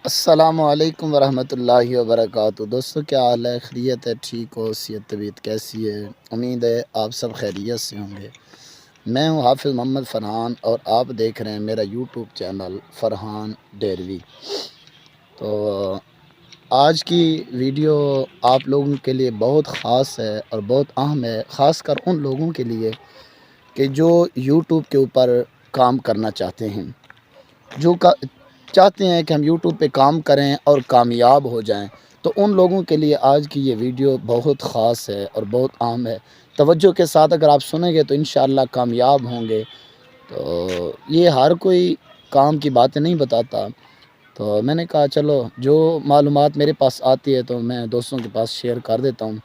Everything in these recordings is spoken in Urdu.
السلام علیکم ورحمۃ اللہ وبرکاتہ۔ دوستو کیا حال ہے؟ خیریت ہے؟ ٹھیک ہو؟ صحت طبیعت کیسی ہے؟ امید ہے آپ سب خیریت سے ہوں گے۔ میں ہوں حافظ محمد فرحان اور آپ دیکھ رہے ہیں میرا یوٹیوب چینل فرحان ڈیروی۔ تو آج کی ویڈیو آپ لوگوں کے لیے بہت خاص ہے اور بہت اہم ہے، خاص کر ان لوگوں کے لیے کہ جو یوٹیوب کے اوپر کام کرنا چاہتے ہیں، جو چاہتے ہیں کہ ہم یوٹیوب پہ کام کریں اور کامیاب ہو جائیں۔ تو ان لوگوں کے لیے آج کی یہ ویڈیو بہت خاص ہے اور بہت اہم ہے۔ توجہ کے ساتھ اگر آپ سنیں گے تو انشاءاللہ کامیاب ہوں گے۔ تو یہ ہر کوئی کام کی باتیں نہیں بتاتا، تو میں نے کہا چلو جو معلومات میرے پاس آتی ہے تو میں دوستوں کے پاس شیئر کر دیتا ہوں۔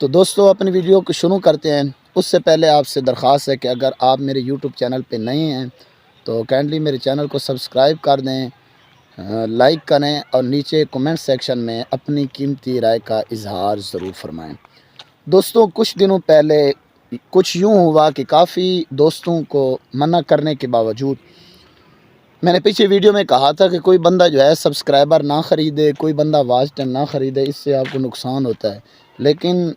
تو دوستو اپنی ویڈیو کو شروع کرتے ہیں۔ اس سے پہلے آپ سے درخواست ہے کہ اگر آپ میرے یوٹیوب چینل پہ نئے ہیں تو کائنڈلی میرے چینل کو سبسکرائب کر دیں، لائک کریں اور نیچے کمنٹ سیکشن میں اپنی قیمتی رائے کا اظہار ضرور فرمائیں۔ دوستوں کچھ دنوں پہلے کچھ یوں ہوا کہ کافی دوستوں کو منع کرنے کے باوجود میں نے پیچھے ویڈیو میں کہا تھا کہ کوئی بندہ جو ہے سبسکرائبر نہ خریدے، کوئی بندہ واچ ٹائم نہ خریدے، اس سے آپ کو نقصان ہوتا ہے۔ لیکن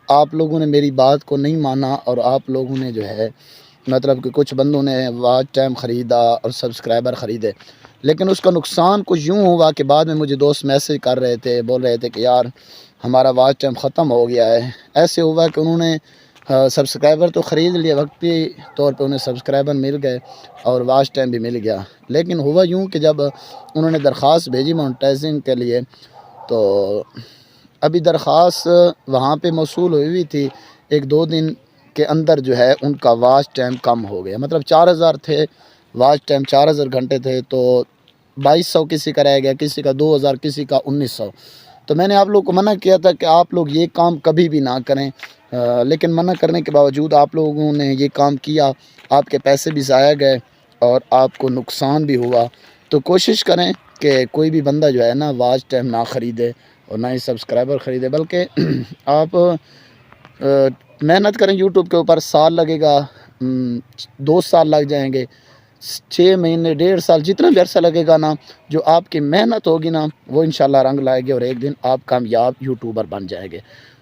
آپ لوگوں نے میری بات کو نہیں مانا اور آپ لوگوں نے جو ہے مطلب کہ کچھ بندوں نے واچ ٹائم خریدا اور سبسکرائبر خریدے، لیکن اس کا نقصان کچھ یوں ہوا کہ بعد میں مجھے دوست میسج کر رہے تھے، بول رہے تھے کہ یار ہمارا واچ ٹائم ختم ہو گیا ہے۔ ایسے ہوا کہ انہوں نے سبسکرائبر تو خرید لیا، وقتی طور پہ انہیں سبسکرائبر مل گئے اور واچ ٹائم بھی مل گیا، لیکن ہوا یوں کہ جب انہوں نے درخواست بھیجی مونٹائزنگ کے لیے تو ابھی درخواست وہاں پہ موصول ہوئی تھی، ایک دو دن کے اندر جو ہے ان کا واچ ٹائم کم ہو گیا۔ مطلب 4000 تھے واچ ٹائم، 4000 گھنٹے تھے تو 2200 کسی کا رہ گیا، کسی کا 2000، کسی کا 1900۔ تو میں نے آپ لوگوں کو منع کیا تھا کہ آپ لوگ یہ کام کبھی بھی نہ کریں، لیکن منع کرنے کے باوجود آپ لوگوں نے یہ کام کیا، آپ کے پیسے بھی ضائع گئے اور آپ کو نقصان بھی ہوا۔ تو کوشش کریں کہ کوئی بھی بندہ جو ہے نا واچ ٹائم نہ خریدے اور نہ ہی سبسکرائبر خریدے، بلکہ آپ محنت کریں یوٹیوب کے اوپر۔ سال لگے گا، 2 سال لگ جائیں گے، 6 مہینے، 1.5 سال، جتنا بھی عرصہ لگے گا نا، جو آپ کی محنت ہوگی نا وہ انشاءاللہ رنگ لائے گی اور ایک دن آپ کامیاب یوٹیوبر بن جائیں گے۔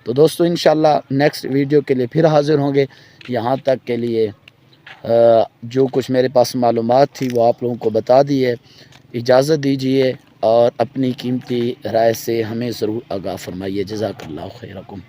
تو دوستو انشاءاللہ نیکسٹ ویڈیو کے لیے پھر حاضر ہوں گے۔ یہاں تک کے لیے جو کچھ میرے پاس معلومات تھی وہ آپ لوگوں کو بتا دی ہے۔ اجازت دیجیے اور اپنی قیمتی رائے سے ہمیں ضرور آگاہ فرمائیے۔ جزاک اللہ خیرکم۔